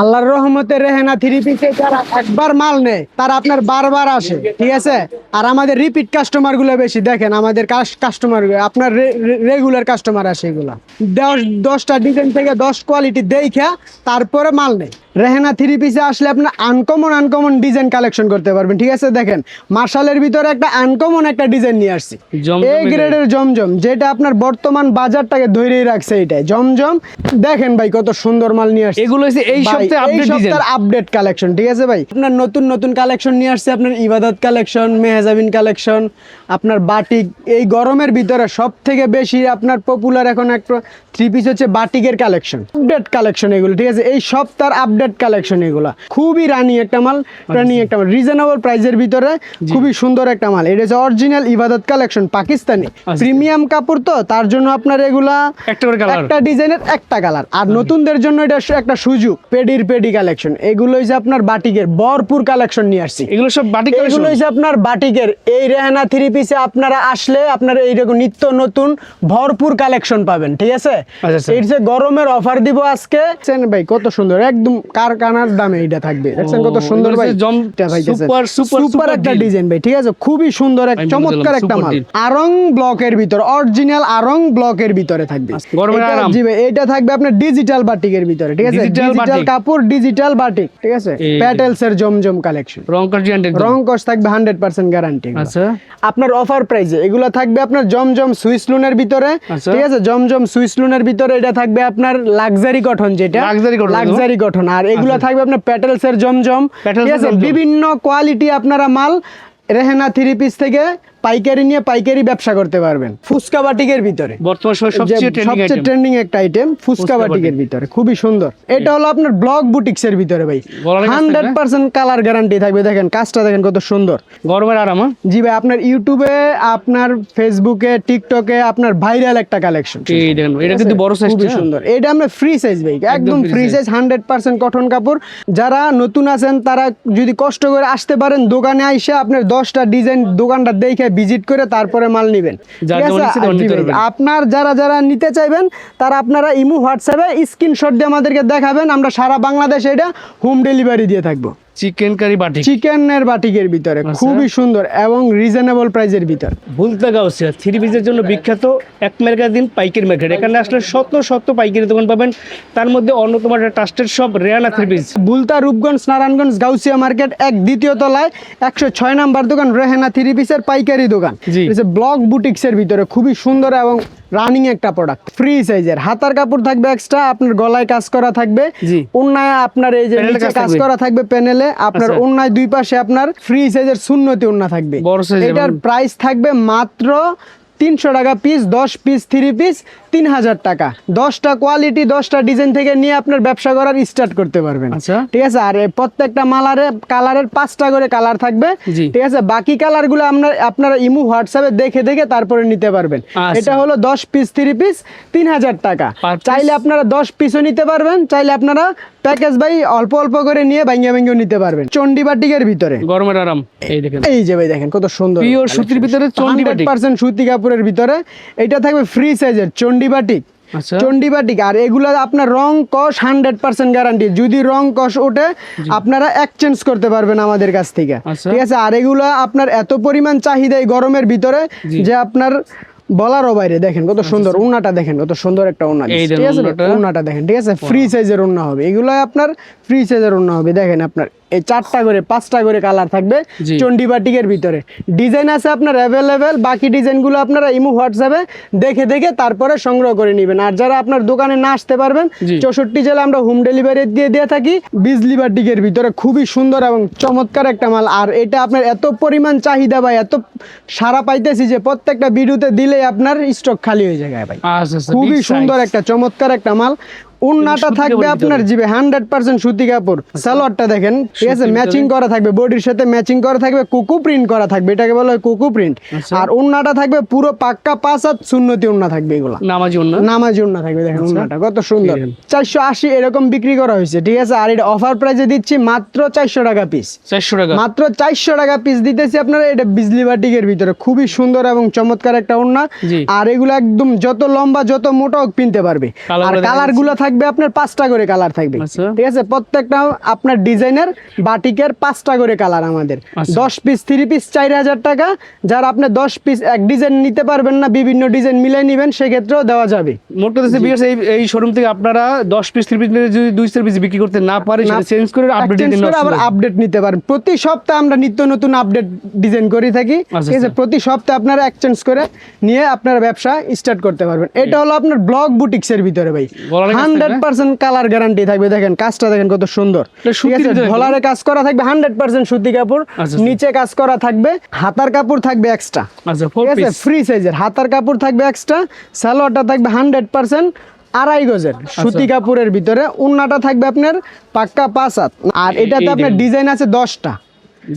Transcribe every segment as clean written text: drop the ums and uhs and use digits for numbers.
আল্লাহর রহমতে রেহেনা থ্রি পিসে যারা একবার মাল নেয় তারা আপনার বারবার আসে, ঠিক আছে। আর আমাদের রিপিট কাস্টমার গুলো বেশি, দেখেন আমাদের কাস্টমার আপনার রেগুলার কাস্টমার আসে, এগুলা 10টা ডিজাইন থেকে 10 কোয়ালিটি দেখা তারপরে মাল নেয়। রেহেনা থ্রি পিসে আসলে আপনি আনকমন ডিজাইন কালেকশন করতে পারবেন, ঠিক আছে। দেখেন মার্শালের ভিতরে একটা আনকমন একটা ডিজাইন নিয়ে আসছি, এ গ্রেডের জমজম, যেটা আপনার বর্তমান বাজারটাকে ধরেই রাখছে। এইটাই জমজম, দেখেন ভাই কত সুন্দর মাল নিয়ে আসছে। এগুলো হচ্ছে এই সপ্তাহের আপডেট কালেকশন, ঠিক আছে ভাই। আপনার নতুন কালেকশন নিয়ে আসছে, আপনার ইবাদত কালেকশন, মেহজাবিন কালেকশন, আপনার বাটিক। এই গরমের ভিতরে সব থেকে বেশি আপনার পপুলার এখন একটা থ্রি পিস হচ্ছে বাটিকের কালেকশন, আপডেট কালেকশন এগুলো, ঠিক আছে। এই সপ্তাহের আপডেট কালেকশন এগুলো খুবই রানিং একটা মাল, রিজনেবল প্রাইসের ভিতরে খুবই সুন্দর একটা মাল। এটা হচ্ছে অরিজিনাল ইবাদত কালেকশন, পাকিস্তানি প্রিমিয়াম কাপড়, তো তার জন্য আপনার এগুলা একটা ডিজাইনের একটা কালার। আর নতুনদের জন্য এটা একটা সুযোগ, পেডি কালেকশন। এগুলো হচ্ছে আপনার বাটিকের ভরপুর কালেকশন নিয়ে আসছি। এগুলো সব বাটিক, এগুলো হচ্ছে আপনার বাটিকের। এই রেহানা থ্রি পিসে আপনারা আসলে আপনারা এইরকম নিত্য নতুন ভরপুর কালেকশন পাবেন, ঠিক আছে। এই যে গরমের অফার দিব আজকে, ভাই কত সুন্দর, একদম কারখানার দামে এটা থাকবে। দেখছেন কত সুন্দর ভাই, সুপার একটা ডিজাইন ভাই, ঠিক আছে। খুবই সুন্দর এক চমৎকার একটা মাল, আরং ব্লকের ভিতর, অরিজিনাল আরং ব্লকের ভিতরে থাকবে। জি ভাই, এটা থাকবে আপনার ডিজিটাল বাটিকের ভিতরে, ঠিক আছে। ডিজিটাল কাপড়, ডিজিটাল বাটিক, ঠিক আছে। প্যাটেলস এর জমজম কালেকশন, রং কস থাকবে 100% গ্যারান্টি। আচ্ছা, আপনার অফার প্রাইসে এগুলো থাকবে আপনার জমজম সুইস লুনের ভিতরে, ঠিক আছে। জমজম সুইস লুনের ভিতরে এটা থাকবে আপনার লাক্সারি কটন, যেটা লাক্সারি কটন। আর এগুলো থাকবে আপনার প্যাটেলস এর জমজম, ঠিক আছে। বিভিন্ন কোয়ালিটি আপনারা মাল রেহেনা থ্রি পিস থেকে পাইকারি নিয়ে পাইকারি ব্যবসা করতে পারবেন। ফুচকা বাটিকের ভিতরে বর্তমানে সবচেয়ে ট্রেন্ডিং একটা আইটেম, ফুচকা বাটিকের ভিতরে খুবই সুন্দর। এটা হলো আপনার ব্লক বুটিক্স এর ভিতরে ভাই, 100% কালার গ্যারান্টি থাকবে। দেখেন কাজটা দেখেন কত সুন্দর, গরমের আরাম। জি ভাই, আপনার ইউটিউবে, আপনার ফেসবুকে, টিকটকে আপনার ভাইরাল একটা কালেকশন। এটা কিন্তু বড় সাইজ, খুবই সুন্দর। এটা আমরা ফ্রি সাইজ ভাই, একদম ফ্রি সাইজ, 100% কটন কাপড়। যারা নতুন আছেন তারা যদি কষ্ট করে আসতে পারেন দোকানে আইসা আপনার 10টা ডিজাইন দোকানটা দেখে ভিজিট করে তারপরে মাল নেবেন। আপনার যারা নিতে চাইবেন তারা আপনারা ইমো হোয়াটসঅ্যাপে স্ক্রিনশট দিয়ে আমাদেরকে দেখাবেন, আমরা সারা বাংলাদেশে এটা হোম ডেলিভারি দিয়ে থাকবো। চিকেনের বাটিকের ভিতরে খুবই সুন্দর এবং রিজনেবল প্রাইসের ভিতর। ভুলতাগাউসিয়া থ্রি পিসের জন্য বিখ্যাত এক মার্কেট পাইকারি মার্কেট। এখানে আসলে শত পাইকারি দোকান পাবেন, তার মধ্যে অন্যতম একটা trusted shop Rehana three piece. Bhulta, Rupganj, Narayanganj Gausia market 1 দ্বিতীয় তলায় 106 নাম্বার দোকান, রেহানা থ্রি পিসের পাইকারি দোকান। ব্লক বুটিক্স এর ভিতরে খুবই সুন্দর এবং রানিং একটা প্রোডাক্ট, ফ্রি সাইজের। হাতার কাপড় থাকবে এক্সট্রা, আপনার গলায় কাজ করা থাকবে, ওন্নায় আপনার এই যে নিচে কাজ করা থাকবে প্যানেলে, আপনার ওন্নায় দুই পাশে আপনার ফ্রি সাইজের সুন্নতি ওন্না থাকবে। এটার প্রাইস থাকবে মাত্র 300 টাকা পিস, 10 পিস থ্রি পিস 3000 টাকা। 10টা কোয়ালিটি 10টা ডিজাইন থেকে নিয়ে আপনার ব্যবসা করার স্টার্ট করতে পারবেন, ঠিক আছে। আর প্রত্যেকটা কালারের 5টা করে কালার থাকবে, ঠিক আছে। বাকি কালার গুলো আপনারা ইমো হোয়াটসঅ্যাপে দেখে তারপরে নিতে পারবেন। এটা হলো 10 পিস থ্রি পিস 3000 টাকা। চাইলে আপনারা 10 পিসও নিতে পারবেন, চাইলে আপনারা প্যাকেজ ভাই অল্প করে নিয়ে ভাঙ্গিয়ে নিতে পারবেন। চন্ডি বাটিকের ভিতরে গরমের আরাম, এই যে ভাই দেখেন কত সুন্দর পিওর সুতির ভিতরে, 100% সুতি কাপড়ের ভিতরে। এটা থাকবে ফ্রি সাইজের চন্ডি বাটিক, চন্ডি বাটিক। আর এগুলা আপনার রং কস 100% গ্যারান্টি। যদি রং কস ওঠে আপনারা এক্সচেঞ্জ করতে পারবেন আমাদের কাছ থেকে, ঠিক আছে। আর এগুলা আপনার এত পরিমাণ চাহিদা এই গরমের ভিতরে যে আপনার বলারও বাইরে। দেখেন কত সুন্দর উন্নাটা, দেখেন কত সুন্দর একটা উন্না, ঠিক আছে। উন্নাটা দেখেন, ঠিক আছে। ফ্রি সাইজের উন্না হবে, এগুলো আপনার ফ্রি সাইজের উন্না হবে। দেখেন আপনার এই 4টা করে 5টা করে কালার থাকবে চন্ডি বাটিকের ভিতরে। ডিজাইন আছে আপনার অ্যাভেলেবেল, বাকি ডিজাইনগুলো আপনারা ইমো হোয়াটসঅ্যাপে দেখে তারপরে সংগ্রহ করে নেবেন। আর যারা আপনার দোকানে না আসতে পারবেন, 64 জেলা আমরা হোম ডেলিভারি দিয়ে থাকি। বিজলি বাটিকের ভিতরে খুবই সুন্দর এবং চমৎকার একটা মাল। আর এটা আপনার এত পরিমাণ চাহিদা ভাই, এত সারা পাইতেছি যে প্রত্যেকটা ভিডিওতে দিলে আপনার স্টক খালি হয়ে যায় ভাই। খুবই সুন্দর একটা চমৎকার একটা মাল। উন্নাটা থাকবে আপনার জিবে 100% সুতি কাপড়। সালোয়ারটা দেখেন, ঠিক আছে, ম্যাচিং করা থাকবে, বডির সাথে ম্যাচিং করা থাকবে, কুকু প্রিন্ট করা থাকবে, এটাকে বলা হয় কুকু প্রিন্ট। আর উন্নাটা থাকবে পুরো পাক্কা 5 হাত সুন্নতি উন্না থাকবে, এগুলা নামাজি উন্না থাকবে। দেখেন উন্নাটা কত সুন্দর, 480 এরকম বিক্রি করা হয়েছে, ঠিক আছে। আর এটা অফার প্রাইসে দিচ্ছি মাত্র 400 টাকা পিস, মাত্র 400 টাকা পিস দিতেছি আপনারা। এটা বিজলি বাটিকের ভিতরে খুবই সুন্দর এবং চমৎকার একটা উন্না। আর এগুলো একদম যত লম্বা যত মোটা হোক কিনতে পারবে। আর কালার গুলো থাকবে থাকবে আপনার 5টা করে কালার থাকবে, আচ্ছা। ঠিক আছে। প্রত্যেকটা আপনার ডিজাইনের বাটিকের 5টা করে কালার আমাদের। আচ্ছা। 10 পিস 3 পিস 4000 টাকা। যারা আপনি 10 পিস এক ডিজাইন নিতে পারবেন না, বিভিন্ন ডিজাইন মিলাই নেবেন, সেক্ষেত্রেও দেওয়া যাবে। মোট কথা হচ্ছে ভিউয়ার্স, এই শোরুম থেকে আপনারা 10 পিস 3 পিস নিলে যদি 2 পিস বিক্রি করতে না পারে সেটা চেঞ্জ করে আপডেট Exchange দিতে করে আবার আপডেট নিতে পারেন। প্রতি সপ্তাহে আমরা নিত্য নতুন আপডেট ডিজাইন করে থাকি, আচ্ছা, ঠিক আছে। প্রতি সপ্তাহে আপনারা এক্সচেঞ্জ করে নিয়ে আপনার ব্যবসা স্টার্ট করতে পারবেন। এটা হলো আপনার ব্লক বুটিক্সের ভিতরে ভাই, গলার কাজ থাকবে? 100% কালার গ্যারান্টি থাকবে। দেখেন কাজটা দেখেন কত সুন্দর, এটা সুতির ঠিক আছে। ভিতরে ঢলারে কাজ করা থাকবে 100% সুতি কাপড়, আচ্ছা। নিচে কাজ করা থাকবে, হাতার কাপড় থাকবে এক্সট্রা, আচ্ছা, ঠিক 4 আছে। পিস। ফ্রি সাইজের হাতার কাপড় থাকবে এক্সট্রা, সালোয়ারটা থাকবে 100% 2.5 গজের সুতি কাপড়ের ভিতরে, ওন্নাটা থাকবে আপনার পাক্কা 5 হাত। আর এটাতে আপনার ডিজাইন আছে 10টা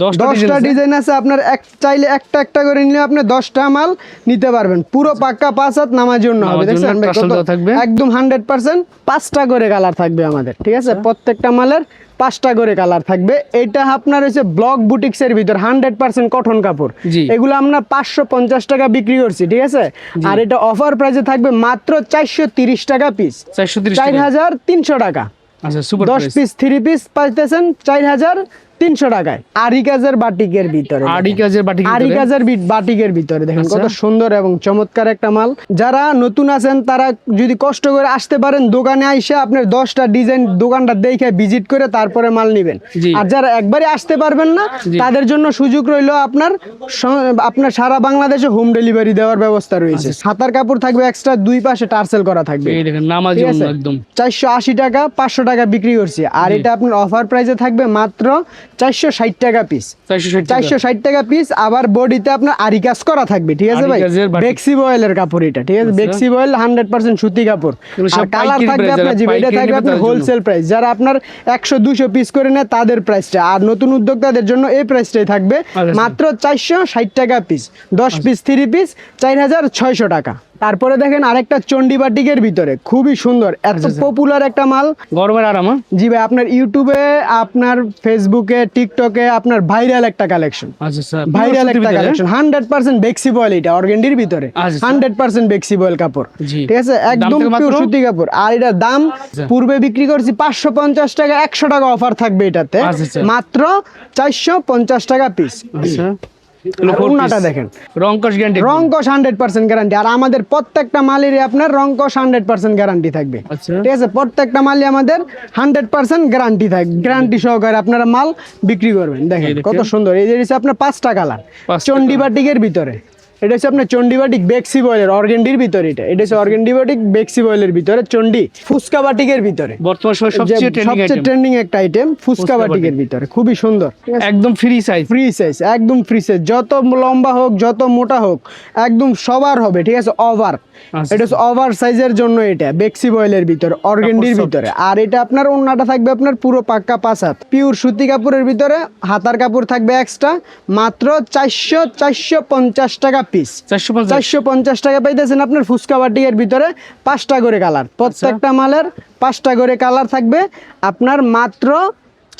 10টা ডিজাইন আছে। আপনার চাইলে একটা একটা করে নিলে আপনি 10টা মাল নিতে পারবেন। পুরো পাক্কা 5 হাত নামার জন্য হবে, নামার জন্য দেখছেন ভাই টাসেল কত? দেওয়া থাকবে। একদম 100% 5টা করে কালার থাকবে আমাদের, ঠিক আছে। প্রত্যেকটা মালের 5টা করে কালার থাকবে। এটা আপনার হচ্ছে ব্লক বুটিক্সের ভিতর 100% কটন কাপড়। জি। এগুলো আমরা 550 টাকা বিক্রি করছি, ঠিক আছে। আর এটা অফার প্রাইসে থাকবে মাত্র 430 টাকা পিস, 430 টাকা। 4300 টাকা। আচ্ছা, সুপার 10 পিস 3 পিস পাইতেছেন 4300 টাকায়। আরি কাজের বাটিকের ভিতরে, আড়ি কাজের বাটিকের আরি ভিতরে? কাজের বাটিকের ভিতরে দেখেন আচ্ছা। কত সুন্দর এবং চমৎকার একটা মাল। যারা নতুন আছেন তারা যদি কষ্ট করে আসতে পারেন, দোকানে আইসা আপনার 10টা ডিজাইন দোকানটা দেখে ভিজিট করে তারপরে মাল নেবেন। জি। আর যারা একবারে আসতে পারবেন না, জি। তাদের জন্য সুযোগ রইলো আপনার সারা বাংলাদেশে হোম ডেলিভারি দেওয়ার ব্যবস্থা রয়েছে। হাতার কাপড় থাকবে এক্সট্রা, দুই পাশে টার্সেল করা থাকবে। এই দেখেন নামাজ ঠিক জন্য আছে? একদম 480 টাকা 500 টাকা বিক্রি করছি। আর এটা আপনার অফার প্রাইসে থাকবে মাত্র 460 টাকা পিস, 460 টাকা। 460 টাকা পিস। আবার বডিতে আপনার আরি কাজ করা থাকবে, ঠিক আছে আরি ভাই। কাজের বাটিক। বেক্সি বয়েলের কাপড় এটা, ঠিক আছে। আচ্ছা। বেক্সি বয়েল 100% সুতি কাপড়। এগুলো সব আর কালার পাইকারি থাকবে price, আপনার যারা যেটা পাইকারি থাকবে নেবে আপনার তাদের জন্য। Wholesale price. যারা আপনার 100-200 পিস করে নেয় তাদের প্রাইসটা, আর নতুন উদ্যোক্তাদের জন্য এই প্রাইসটাই থাকবে আচ্ছা। মাত্র 460 টাকা পিস। 10 পিস 3 পিস 4600 টাকা। তারপরে দেখেন আরেকটা চন্ডি বাটিকের ভিতরে খুবই সুন্দর, এত পপুলার একটা মাল। গরমের আরাম। জি ভাই, আপনার ইউটিউবে, আপনার ফেসবুকে, টিকটকে আপনার ভাইরাল একটা কালেকশন, আচ্ছা স্যার, ভাইরাল একটা কালেকশন। 100% বেক্সি বয়েল, এটা অর্গেন্ডির ভিতরে আচ্ছা, 100% বেক্সি বয়েল কাপড়, জি। ঠিক আছে। একদম দাম পিওর মাত্র? সুতি কাপড়। আর এটার দাম পূর্বে বিক্রি করছি 550 টাকা, 100 টাকা অফার থাকবে এটাতে, আচ্ছা। মাত্র 450 টাকা পিস। আচ্ছা, আর ওন্নাটা দেখেন, রংকশ গ্যারান্টি। রংকশ 100% গ্যারান্টি। আর আমাদের প্রত্যেকটা মালেরই আপনার রংকশ 100% গ্যারান্টি থাকবে, আচ্ছা। ঠিক আছে। প্রত্যেকটা মালই আমাদের 100% গ্যারান্টি থাকবে, গ্যারান্টি সহকারে আপনারা মাল বিক্রি করবেন। দেখেন দেখেন। কত সুন্দর। এই যে হচ্ছে আপনার 5টা কালার 5টা চন্ডি বাটিকের ভিতরে। এটা হচ্ছে আপনার চন্ডি বাটিক বেক্সি বয়েলের অর্গেন্ডির ভিতরে। এটা হচ্ছে অর্গেন্ডি বাটিক বেক্সি বয়েলের ভিতরে, চন্ডি ফুচকা বাটিকের ভিতরে। বর্তমান সময় যে সবচেয়ে ট্রেন্ডিং ট্রেন্ডিং একটা আইটেম ফুচকা বাটিকের ভিতরে, খুবই সুন্দর, ঠিক আছে? একদম ফ্রি সাইজ। ফ্রি সাইজ, একদম ফ্রি সাইজ। যত লম্বা হোক, যত মোটা হোক, একদম সবার হবে, ঠিক আছে। ওভার, আচ্ছা। এটা হচ্ছে ওভার সাইজের জন্য। এটা বেক্সি বয়েলের ভিতরে, অর্গেন্ডির কাপড় ভিতরে। আর এটা আপনার ওন্নাটা থাকবে আপনার পুরো পাক্কা 5 হাত পিওর সুতি কাপড়ের ভিতরে। হাতার কাপড় থাকবে এক্সট্রা, মাত্র 450 টাকা পিস। 450 টাকা পাইতেছেন আপনার ফুচকা বাটিকের ভিতরে। 5টা করে কালার, প্রত্যেকটা মালের 5টা করে কালার থাকবে আপনার মাত্র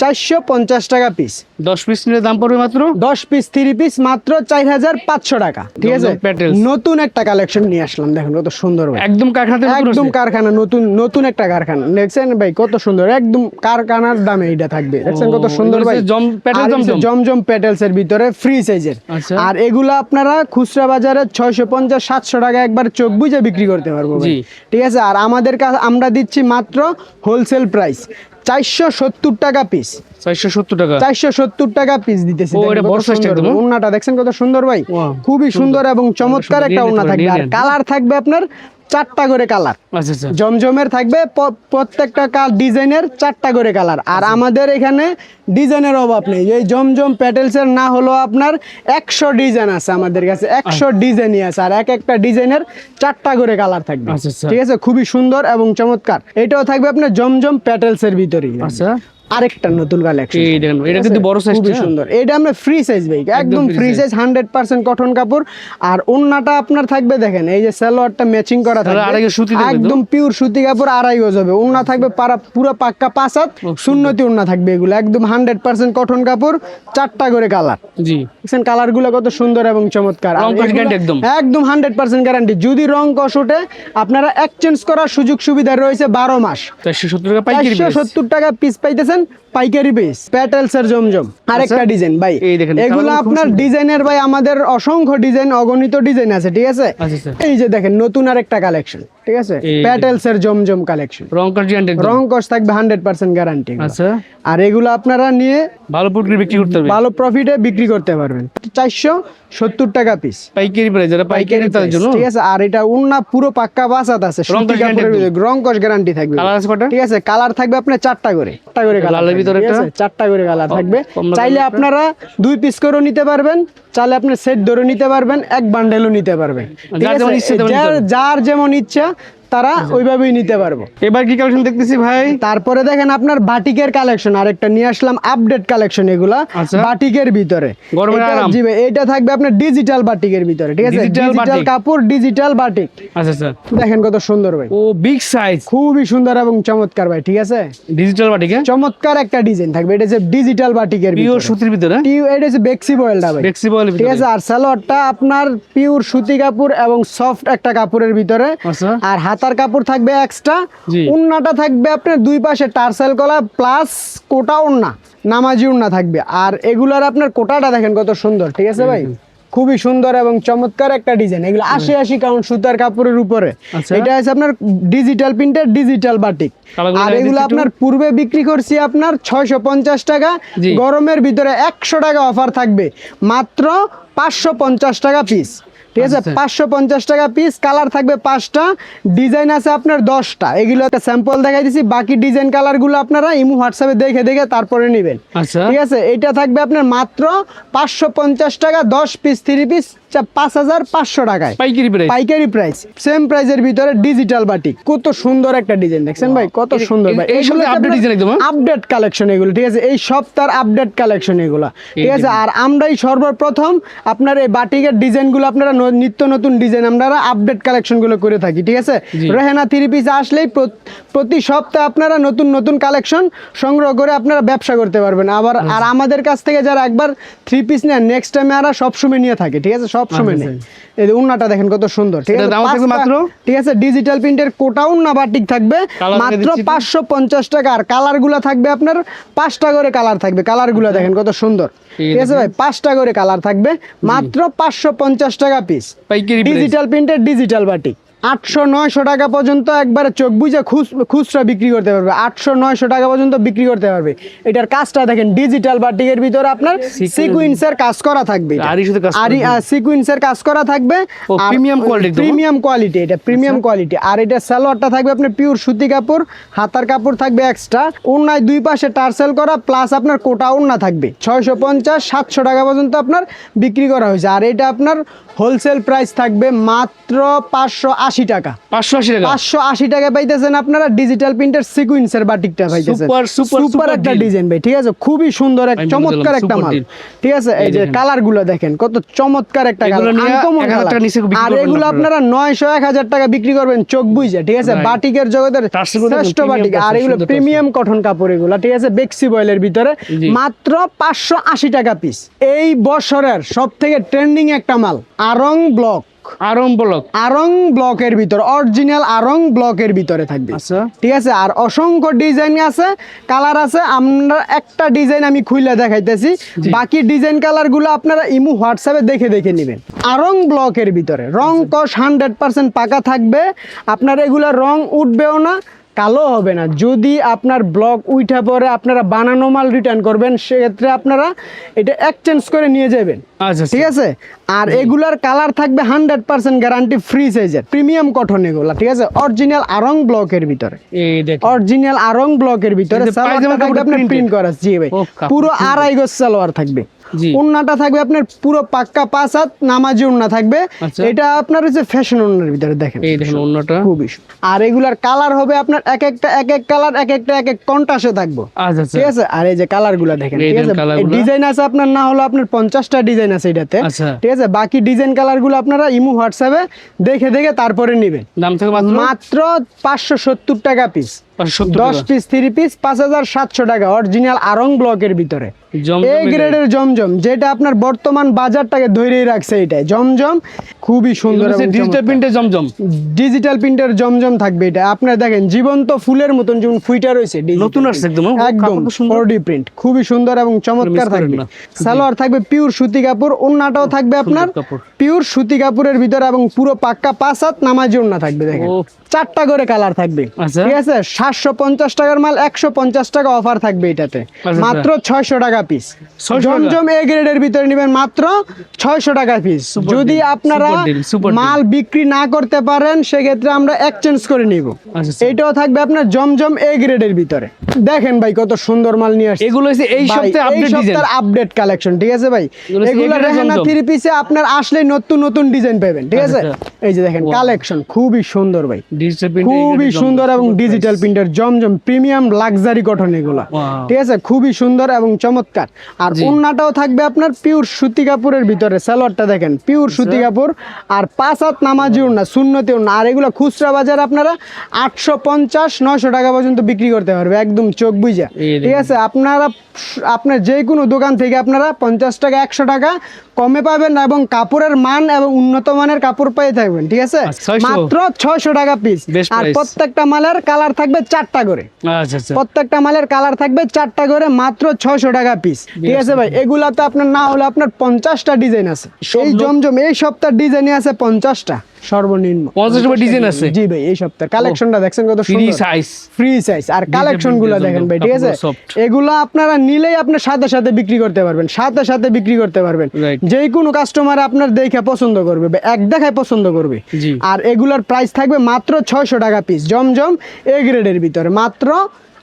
450 টাকা পিস। 10 পিস নিলে দাম পড়বে মাত্র 10 পিস 3 পিস মাত্র 4500 টাকা, ঠিক আছে। জমজম প্যাটেলস। নতুন একটা কালেকশন নিয়ে আসলাম, দেখেন কত সুন্দর ভাই। একদম কারখানা থেকে নতুন একদম আসছে। কারখানা, নতুন একটা কারখানা। দেখছেন ভাই কত সুন্দর, একদম কারখানার দামে এটা থাকবে। দেখছেন কত সুন্দর এগুলো ভাই। হচ্ছে প্যাটেল আর হচ্ছে জমজম। জমজম প্যাটেলস এর ভিতরে ফ্রি সাইজের। আচ্ছা। আর এগুলো আপনারা খুচরা বাজারে 650-700 টাকা একবার চোখ বুঝে বিক্রি করতে পারবো ভাই, জি। ঠিক আছে। আর আমাদের কাছে আমরা দিচ্ছি মাত্র হোলসেল প্রাইস 470 টাকা পিস। 470 টাকা। 470 টাকা পিস দিতেছি। ও, দেখেন এটা কত বড় size টা সুন্দর। একদম। ওন্নাটা দেখছেন কত সুন্দর ভাই, Wow, খুবই সুন্দর এবং চমৎকার সুন্দর। একটা নিয়ে ওন্না নিতে থাকবে। আর পারেন, কালার থাকবে আপনার 4টা করে কালার। আচ্ছা আচ্ছা। জমজমের থাকবে প্রত্যেকটা ডিজাইনের 4টা করে কালার। আর আমাদের এখানে ডিজাইনের অভাব নেই। এই জমজম প্যাটেলসের না হলো আপনার 100 ডিজাইন আছে আমাদের কাছে, 100 ডিজাইনই আছে। আর একটা ডিজাইনের 4টা করে কালার থাকবে, আচ্ছা, আচ্ছা। ঠিক আছে। খুবই সুন্দর এবং চমৎকার। এটাও থাকবে আপনার জমজম প্যাটেলসের ভিতরেই। আচ্ছা। আরেকটা নতুন কালেকশন। এই দেখেন এটা কিন্তু বড় সাইজ, খুবই সুন্দর। এটা আমরা ফ্রি সাইজ ভাই, একদম ফ্রি সাইজ, 100% কটন কাপড়। আর ওন্নাটা আপনার থাকবে দেখেন, এই যে সালোয়ারটা ম্যাচিং করা থাকবে, একদম পিওর সুতি কাপড়, 2.5 গজ হবে। ওন্না থাকবে পুরো পাক্কা 5 হাত সুন্নতি ওন্না থাকবে। এগুলো একদম 100% কটন কাপড়, 4টা করে কালার। জি দেখেন কালার গুলো কত সুন্দর এবং চমৎকার। একদম 100% গ্যারান্টি। যদি রং কষ ওঠে আপনারা এক্সচেঞ্জ করার সুযোগ সুবিধা রয়েছে 12 মাস। 470 টাকা পিস পাইতেছেন পাইকারি পিস। প্যাটেলস এর জমজম আরেকটা ডিজাইন ভাই, এগুলো আপনার ডিজাইনের ভাই আমাদের অসংখ্য ডিজাইন, অগণিত ডিজাইন আছে, ঠিক আছে। এই যে দেখেন নতুন আরেকটা কালেকশন, ঠিক আছে, প্যাটেলস এর জমজম কালেকন। রং কষ থাকবে 100% গ্যারান্টি। আচ্ছা, আর এগুলো আপনারা নিয়ে ভালো প্রফিটে বিক্রি করতে পারবেন, ভালো প্রফিটে বিক্রি করতে পারবেন। 470 টাকা পিস পাইকারি প্রাইস, যারা পাইকারি তার জন্য, ঠিক আছে। আর এটা ওন্না পুরো পাক্কা বাসাত আছে, সুতি কাপড়ের ভিতরে রং কষ গ্যারান্টি থাকবে। কালার আছে কয়টা? ঠিক আছে, কালার থাকবে আপনার 4টা করে, 4টা করে কালার, 4টা করে কালার থাকবে। চাইলে আপনারা 2 পিস করেও নিতে পারবেন, চাইলে আপনি সেট ধরে নিতে পারবেন, এক বান্ডেলও নিতে পারবেন। যার যেমন ইচ্ছা তারা ওইভাবেই নিতে পারবো। এবার কি কালেকশন দেখতেছি ভাই? তারপরে দেখেন আপনার বাটিকের কালেকশন আরেকটা নিয়ে আসলাম, আপডেট কালেকশন এগুলা বাটিকের ভিতরে। জি ভাই, এটা থাকবে আপনার ডিজিটাল বাটিকের ভিতরে, ঠিক আছে, ডিজিটাল কাপড়, ডিজিটাল বাটিক। আচ্ছা আচ্ছা, দেখেন কত সুন্দর ভাই, ও বিগ সাইজ, খুবই সুন্দর এবং চমৎকার ভাই, ঠিক আছে। ডিজিটাল বাটিকে চমৎকার একটা ডিজাইন থাকবে। এটা হচ্ছে ডিজিটাল বাটিকের ভিতরে, পিওর সুতির ভিতরে, এটা হচ্ছে বেক্সি বয়েলটা ভাই, বেক্সি বয়েল, ঠিক আছে। আর সালোয়ারটা আপনার পিওর সুতি কাপড় এবং সফট একটা কাপড়ের ভিতরে। আর হাতার কাপড় থাকবে এক্সট্রা, ওন্নাটা থাকবে আপনার 2 পাশে টার্সেল কলা প্লাস কোটা ওন্না, নামাজি ওন্না থাকবে। আর এগুলার আপনার কোটাটা দেখেন কত সুন্দর, ঠিক আছে ভাই, খুবই সুন্দর এবং চমৎকার একটা ডিজাইন। এগুলো 80 কাউন্ট সুতার কাপড়ের উপরে। এটা আছে আপনার ডিজিটাল প্রিন্টের ডিজিটাল বাটিক। আর এগুলো আপনার পূর্বে বিক্রি করছি আপনার 650 টাকা, গরমের ভিতরে 100 টাকা অফার থাকবে, মাত্র 550 টাকা পিস, ঠিক আছে। 550 টাকা পিস। কালার থাকবে 5টা, ডিজাইন আছে আপনার 10টা। এগুলো একটা স্যাম্পল দেখাই দিছি, বাকি ডিজাইন কালার গুলো আপনারা ইমো হোয়াটসঅ্যাপে দেখে দেখে তারপরে নেবেন, ঠিক আছে। এটা থাকবে আপনার মাত্র 550 টাকা, 10 পিস 3 পিস 5500 টাকায় পাইকারি প্রাইস। সেম প্রাইসের ভিতরে ডিজিটাল বাটিক, কত সুন্দর একটা ডিজাইন দেখছেন ভাই, কত সুন্দর ভাই। এইগুলো আপডেট ডিজাইন, একদম আপডেট কালেকশন এগুলো, ঠিক আছে। এই সপ্তাহের আপডেট কালেকশন এগুলো, ঠিক আছে। আর আমরাই সর্বপ্রথম আপনার এই বাটিকের ডিজাইনগুলো আপনারা নিত্য নতুন ডিজাইন আমরা আপডেট কালেকশন গুলো করে থাকি, ঠিক আছে। রেহেনা 3 পিস আসলেই প্রতি সপ্তাহে আপনারা নতুন নতুন কালেকশন সংগ্রহ করে আপনারা ব্যবসা করতে পারবেন। আবার আর আমাদের কাছ থেকে যারা একবার 3 পিস নেন, নেক্সট টাইমে আর সবসময় নিয়ে থাকে, ঠিক আছে, সবসময় নেই। এই ওন্নাটা দেখেন কত সুন্দর, ঠিক আছে, মাত্র, ঠিক আছে, ডিজিটাল প্রিন্টের কোটা ওন্না বাটিক থাকবে মাত্র 550 টাকা। আর কালার গুলা থাকবে আপনার 5টা করে কালার থাকবে, কালার গুলা দেখেন কত সুন্দর, ঠিক আছে ভাই, 5টা করে কালার থাকবে, মাত্র 550 টাকা পিস ডিজিটাল প্রিন্টের ডিজিটাল বাটিক। 800-900 টাকা পর্যন্ত একবারে চোখ বুঝে খুচরা বিক্রি করতে পারবে, 800-900 টাকা পর্যন্ত বিক্রি করতে পারবে। এটার কাজটা দেখেন, ডিজিটাল বাটিকের ভিতরে আপনার সিকোয়েন্সের কাজ করা থাকবে, আর সিকোয়েন্সের কাজ করা থাকবে, প্রিমিয়াম কোয়ালিটি, এটা প্রিমিয়াম কোয়ালিটি। আর এটা সালোয়ারটা থাকবে আপনার পিওর সুতি কাপড়, হাতার কাপড় থাকবে এক্সট্রা, ওন্নায় 2 পাশে টার্সেল করা প্লাস আপনার কোটা ওন্না থাকবে। 650-700 টাকা পর্যন্ত আপনার বিক্রি করা হয়েছে। আর এটা আপনার হোলসেল প্রাইস থাকবে মাত্র 580 টাকা, 580 টাকা পাইতেছেন আপনারা ডিজিটাল প্রিন্টের সিকোয়েন্সের বাটিকটা পাইতেছেন। সুপার একটা ডিজাইন ভাই, ঠিক আছে, খুবই সুন্দর, এক চমৎকার একটা মাল, ঠিক আছে। এই যে কালার গুলো দেখেন কত চমৎকার একটা কালার। আর এগুলো আপনারা 900-1000 টাকা বিক্রি করবেন চোখ বুঝে, ঠিক আছে, বাটিকের জগতের শ্রেষ্ঠ বাটিক। আর এগুলো প্রিমিয়াম কটন কাপড় এগুলো, ঠিক আছে, বেক্সি বয়েলের ভিতরে, মাত্র 580 টাকা পিস। এই বছরের সব থেকে ট্রেন্ডিং একটা মাল আরং ব্লক, আরং ব্লকের ভিতর, অরিজিনাল আরং ব্লকের ভিতরে থাকবে, ঠিক আছে। আর অসংখ্য ডিজাইন আছে, কালার আছে। আমরা একটা ডিজাইন আমি খুলে দেখাইতেছি, বাকি ডিজাইন কালার গুলো আপনারা ইমো হোয়াটসঅ্যাপে দেখে দেখে নেবেন। আরং ব্লকের ভিতরে রং কষ 100% পাকা থাকবে, আপনার এগুলা রং উঠবেও না, কালো হবে না। যদি আপনার ব্লক উঠা পরে আপনারা বানানো মাল রিটার্ন করবেন, সেক্ষেত্রে আপনারা এটা এক্সচেঞ্জ করে নিয়ে যাবেন, ঠিক আছে। আর এগুলার কালার থাকবে 100% গ্যারান্টি, ফ্রি সাইজের, প্রিমিয়াম কটন এগুলা, ঠিক আছে, অরিজিনাল আরং ব্লকের ভিতরে, অরিজিনাল আরং ব্লকের ভিতরে সালোয়ারটা থাকবে আপনার প্রিন্ট করা, জি ভাই, পুরো 2.5 গজ সালোয়ার থাকবে, জি। ওন্নাটা থাকবে আপনার পুরো পাক্কা 5 হাত নামাজি ওন্না থাকবে। আচ্ছা। এটা আপনার হচ্ছে ফ্যাশন ওন্নার ভিতরে দেখেন, এই দেখেন ওন্নাটা। খুবই সুন্দর। আর এগুলার কালার হবে আপনার এক একটা এক এক কালার, এক একটা এক এক কন্ট্রাস্টে থাকবে, আচ্ছা আচ্ছা। ঠিক আছে। আর এই যে কালার গুলা দেখেন, এই ঠিক দেখেন আছে, colour গুলা। ডিজাইন আছে আপনার না হলো আপনার 50টা ডিজাইন আছে এটাতে, আচ্ছা। ঠিক আছে। বাকি ডিজাইন কালার গুলো আপনারা ইমো হোয়াটসঅ্যাপে দেখে দেখে তারপরে নেবেন। দাম থেকে মাত্র মাত্র 570 টাকা পিস, 570 10 টাকা। পিস 3 পিস 5700 টাকা, অরিজিনাল আরং ব্লকের ভিতরে। জমজম এ গ্রেডের জমজম, যেটা আপনার বর্তমান বাজারটাকে ধরেই রাখছে, এটাই জমজম, খুবই সুন্দর এবং ডিজিটাল প্রিন্টে জমজম। ডিজিটাল প্রিন্টের জমজম থাকবে এটা। আপনার দেখেন জীবন্ত ফুলের মতন যেমন ফুইটা রয়েছে, নতুন আসছে একদম, একদম কাপড়টা সুন্দর। 4D প্রিন্ট, খুবই সুন্দর এবং চমৎকার মিস করেন থাকবে। না। সালোয়ার থাকবে পিওর সুতি কাপড়, ওন্নাটাও থাকবে আপনার কাপড়। পিওর সুতি কাপড়ের ভিতরে এবং পুরো পাক্কা 5 হাত নামাজি ওন্না থাকবে। দেখেন ও। 4টা করে কালার থাকবে, আচ্ছা। ঠিক আছে। 750 টাকার মাল 150 টাকা অফার থাকবে এটাতে, আচ্ছা। মাত্র 600 টাকা পিস। 600 টাকা? জমজম এ গ্রেডের ভিতরে নেবেন মাত্র 600 টাকা পিস। Super যদি deal, আপনারা super deal, super deal। মাল বিক্রি না করতে পারেন সেক্ষেত্রে আমরা এক্সচেঞ্জ করে নিব। আচ্ছা। এইটাও থাকবে আপনার জমজম এ গ্রেডের ভিতরে। দেখেন ভাই কত সুন্দর মাল নিয়ে আসছে এগুলো হচ্ছে এই ভাই, সপ্তাহে এই আপডেট ডিজাইন। সপ্তাহের আপডেট কালেকশন, ঠিক আছে ভাই। এগুলো হচ্ছে এগুলো A grade রেহানা জমজম। 3 পিসে আপনার আসলে নতুন নতুন ডিজাইন পাবেন, ঠিক আছে। আচ্ছা। এই যে দেখেন Wow। কালেকশন খুবই সুন্দর ভাই, ডিজিটাল প্রিন্টে খুবই সুন্দর এবং ডিজিটাল প্রিন্টার জমজম প্রিমিয়াম লাক্সারি কটন এগুলা, Wow। ঠিক আছে, খুবই সুন্দর এবং চমৎকার। আর জি। ওন্নাটাও থাকবে আপনার পিওর সুতি কাপড়ের ভিতরে, সালোয়ারটা দেখেন পিওর সুতি কাপড় আর 5 হাত নামাজি ওন্না, সুন্নতি ওন্না। আর এগুলা খুচরা বাজার আপনারা 850-900 টাকা পর্যন্ত বিক্রি করতে পারবে, একদম চোখ বুঝা, এই ঠিক আছে। আপনারা আপনার যে কোনো দোকান থেকে আপনারা 50 টাকা 100 টাকা কমে পাবেন এবং কাপড়ের মান এবং উন্নত মানের কাপড় পেয়ে থাকবেন, ঠিক আছে। 600 মাত্র 600 টাকা পিস। Best আর price। প্রত্যেকটা মালের কালার থাকবে 4টা করে, আচ্ছা আচ্ছা। প্রত্যেকটা মালের কালার থাকবে 4টা করে, মাত্র 600 টাকা পিস, ঠিক আছে ভাই। এগুলা তো আপনার না হলে আপনার 50টা ডিজাইন আছে। এই জমজম এই সপ্তাহের ডিজাইনই আছে 50টা সর্বনিম্ন, 50টা ডিজাইন আছে। জি ভাই। এই সপ্তাহের কালেকশনটা দেখছেন কত ফ্রি সুন্দর, সাইজ। Free size. আর কালেকশন গুলো দেখেন ভাই, ঠিক আছে। কাপড় soft। এগুলো আপনারা নিলেই আপনার সাথে সাথে বিক্রি করতে পারবেন, সাথে সাথে বিক্রি করতে পারবেন। Right। যে কোনো কাস্টমার আপনার দেখে পছন্দ করবে বা এক দেখায় পছন্দ করবে। জি। আর এগুলোর প্রাইস থাকবে মাত্র 600 টাকা পিস, জমজম এ গ্রেডের ভিতরে মাত্র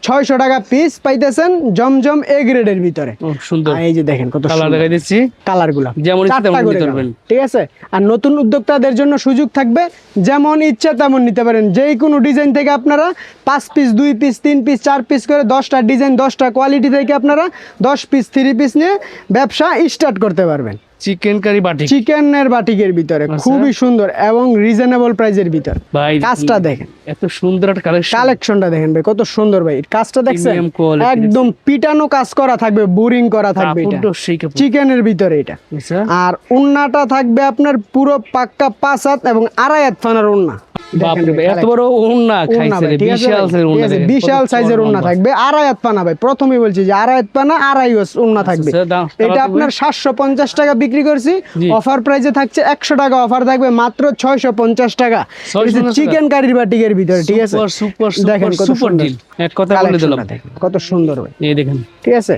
600 টাকা পিস পাইতেছেন জমজম এ গ্রেডের ভিতরে। ও সুন্দর। আর এই যে দেখেন কত কালার দেখাই দিচ্ছি। কালার গুলা যেমন ইচ্ছে 4টা তেমন করে নিতে colour, পারবেন। ঠিক আছে। আর নতুন উদ্যোক্তাদের জন্য সুযোগ থাকবে, যেমন ইচ্ছা তেমন নিতে পারেন। যেই কোনো ডিজাইন থেকে আপনারা 5 পিস 2 পিস 3 পিস 4 পিস করে 10টা ডিজাইন 10টা কোয়ালিটি থেকে আপনারা 10 পিস 3 পিস নিয়ে ব্যবসা স্টার্ট করতে পারবেন। চিকেন কারি বাটি। চিকেনের বাটিকের ভিতরে আচ্ছা। খুবই সুন্দর এবং রিজনেবল প্রাইসের ভিতর। ভাই কাজটা দেখেন, এত সুন্দর একটা কালেকশন। কালেকশনটা দেখেন ভাই কত সুন্দর ভাই। কাজটা দেখছেন Premium quality একদম পিটানো কাজ করা থাকবে, বোরিং করা থাকবে এটা কাপড়টা সেই কাপড়। চিকেনের ভিতরে এটা। আচ্ছা। আর ওন্নাটা থাকবে আপনার পুরো পাক্কা 5 হাত এবং 2.5 হাত ফানার ওন্না। বাপরে ভাই, এত বড় ওন্না ওন্না খাইছে ভাই, রে, ঠিক আছে বিশাল ভাই, সাইজের ঠিক ওন্না আছে, দেখেন, বিশাল কত সাইজের চওড়া ওন্না লম্বা। থাকবে। 2.5 হাত পানা ভাই, প্রথমেই বলছি যে 2.5 হাত পানা 2.5 ওন্না থাকবে। আচ্ছা, দাম এটা থাকবে? আপনার 750 টাকা বিক্রি করছি, জি। অফার প্রাইসে থাকছে 100 টাকা অফার থাকবে, মাত্র 650 টাকা। 650 টাকা? চিকেন কারির বাটিকের ভিতরে, ঠিক আছে। সুপার সুপার দেখেন সুপার কত সুপার সুন্দর। ডিল। এক কথা বলে দিলাম। কালেকশনটা দেখেন কত সুন্দর ভাই, এই দেখেন। ঠিক আছে।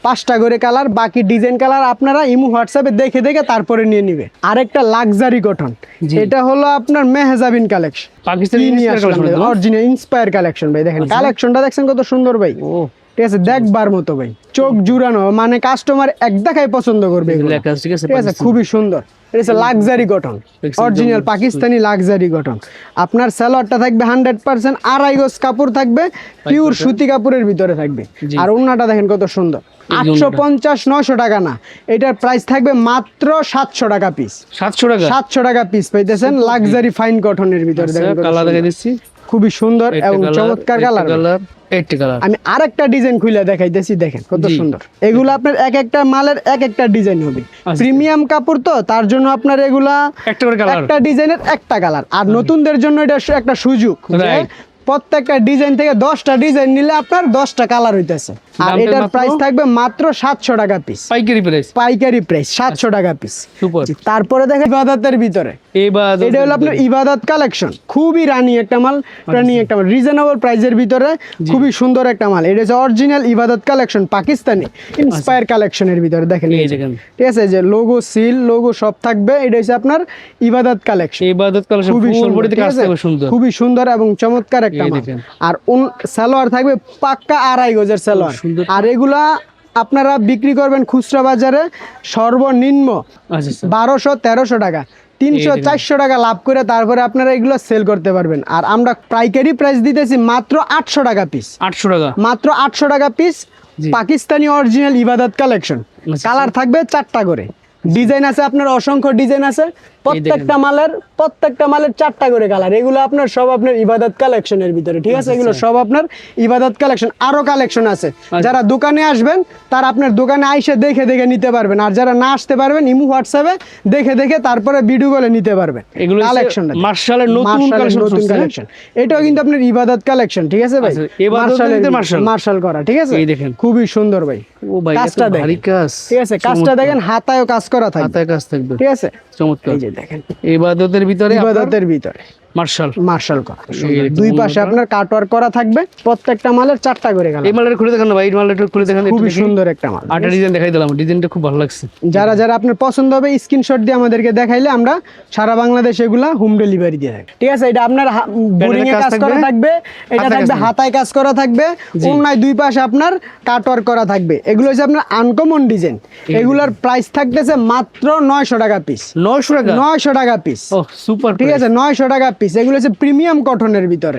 5টা করে কালার, বাকি ডিজাইন কালার আপনারা ইমো হোয়াটসঅ্যাপে দেখে দেখে তারপরে নিয়ে নিবে। আরেকটা লাক্সারি কটন, জি। এটা হলো আপনার Mehjabin collection, Pakistani original inspire collection ভাই। দেখেন আচ্ছা। কালেকশনটা দেখছেন কত সুন্দর ভাই, ও ঠিক আছে, দেখবার মতো ভাই, চোখ জুড়ানো, মানে কাস্টমার এক দেখায় পছন্দ করবে এগুলো। লেখা আছে, ঠিক আছে, ঠিক আছে, খুবই সুন্দর। এটা হচ্ছে লাক্সারি কটন, দেখছেন original Zamzam. Pakistani luxury cotton. আপনার সালোয়ারটা থাকবে 100% 2.5 গজ কাপড় থাকবে, পিওর সুতি কাপড়ের ভিতরে থাকবে। জি। আর ওন্নাটা দেখেন কত সুন্দর, 850-900 টাকা না, এটার প্রাইস থাকবে মাত্র 700 টাকা পিস। 700 টাকা। 700 টাকা পিস পাইতেছেন লাক্সারি ফাইন কটনের ভিতরে। দেখেন কত কালার সুন্দর। দেখাই দিচ্ছি। খুবই সুন্দর এবং চমৎকার কালার। এইটা কালার। আমি আরেকটা ডিজাইন খুলে দেখাইতেছি, দেখেন কত জি। সুন্দর। এগুলো আপনার এক একটা মালের এক একটা ডিজাইন হবে, আচ্ছা। প্রিমিয়াম কাপড় তো তার জন্য আপনার এগুলা একটা করে কালার। একটা ডিজাইনের একটা কালার। আর নতুনদের জন্য এটা একটা সুযোগ যে Right। প্রত্যেকটা ডিজাইন থেকে 10টা ডিজাইন নিলে আপনার 10টা কালার হইতেছে। আর দামটা এটার মাত্র? প্রাইস থাকবে মাত্র 700 টাকা পিস, পাইকারি প্রাইস। পাইকারি প্রাইস 700 টাকা পিস। সুপার। তারপরে দেখেন ইবাদতের ভিতরে, এবার এটা হলো আপনার ইবাদত কালেকশন, খুবই রানি একটা মাল, রানি একটা মাল, রিজনেবল প্রাইসের ভিতরে খুবই সুন্দর একটা মাল। এটা হচ্ছে অরিজিনাল ইবাদত কালেকশন, পাকিস্তানি ইন্সপায়ার কালেকশনের ভিতরে। দেখেন এই এই যে, দেখেন। ঠিক আছে, যে লোগো সিল লোগো সব থাকবে। এটা হচ্ছে আপনার ইবাদত কালেকশন, ইবাদত কালেকশন খুবই ফুল সুন্দর, বডিতে ঠিক কাজ আছে? থাকবে সুন্দর। খুবই সুন্দর এবং চমৎকার একটা এই মাল। দেখেন। আর সালোয়ার থাকবে পাক্কা 2.5 গজের সালোয়ার। সুন্দর। আর এগুলা আপনারা বিক্রি করবেন খুচরা বাজারে সর্বনিম্ন আচ্ছা আচ্ছা 1200-1300 টাকা, 300-400 টাকা লাভ করে তারপরে আপনারা এগুলো সেল করতে পারবেন। আর আমরা পাইকারি প্রাইস দিতেছি মাত্র 800 টাকা পিস, 800 টাকা। মাত্র 800 টাকা পিস। জি। পাকিস্তানি অরিজিনাল ইবাদত কালেকশন, আচ্ছা। কালার থাকবে 4টা করে, ডিজাইন আছে আপনার অসংখ্য ডিজাইন আছে, প্রত্যেকটা মালের 4টা করে কালার। এগুলো আপনার সব আপনার ইবাদত কালেকশনের ভিতরে, ঠিক আছে? এগুলো সব আপনার ইবাদত কালেকশন। আরো কালেকশন আছে, যারা দোকানে আসবেন তারা আপনার দোকানে আইসে দেখে দেখে নিতে পারবেন, আর যারা না আসতে পারবেন ইমো হোয়াটসঅ্যাপে দেখে দেখে তারপরে ভিডিও কলে নিতে পারবেন। এগুলো কালেকশন মার্শালের নতুন কালেকশন। এটাও কিন্তু আপনার ইবাদত কালেকশন, ঠিক আছে ভাই? আচ্ছা, ইবাদতের ভিতরে মার্শাল। মার্শাল করা, ঠিক আছে? এই দেখেন। খুবই সুন্দর ভাই। ও ভাই এত কাজটা দেখেন। ভারী কাজ। ঠিক আছে, কাজটা দেখেন, হাতায়ও কাজ করা থাকবে, হাতায় কাজ থাকবে। ঠিক আছে? চমৎকার। এই যে দেখেন, ইবাদতের ভিতরে ইবাদতের ভিতরে মার্শাল। মার্শাল করা, এই দুই পাশে আপনার কাটওয়ার্ক করা থাকবে, প্রত্যেকটা মালের 4টা করে কালার। এই মালটা খুলে দেখান না ভাই, এই মালটা খুলে দেখান। খুবই সুন্দর একটা মাল। আটা ডিজাইন দেখাই দিলাম, ডিজাইনটা খুব ভালো লাগছে। যারা যারা আপনার পছন্দ হবে স্ক্রিনশট দিয়ে আমাদেরকে দেখাইলে আমরা সারা বাংলাদেশ এগুলা হোম ডেলিভারি দিয়ে থাকি, ঠিক আছে? এটা আপনার বোরিং এ কাজ করা থাকবে, এটা থাকবে হাতায় কাজ করা থাকবে, অন্যায় দুই পাশে আপনার কাটওয়ার্ক করা থাকবে। এগুলো হচ্ছে আপনার আনকমন ডিজাইন। এগুলোর প্রাইস থাকতেছে মাত্র 900 টাকা পিস। 900 টাকা? 900 টাকা পিস। ও সুপার, ঠিক আছে, 900 টাকা পিস। এগুলো হচ্ছে প্রিমিয়াম কটনের ভিতরে,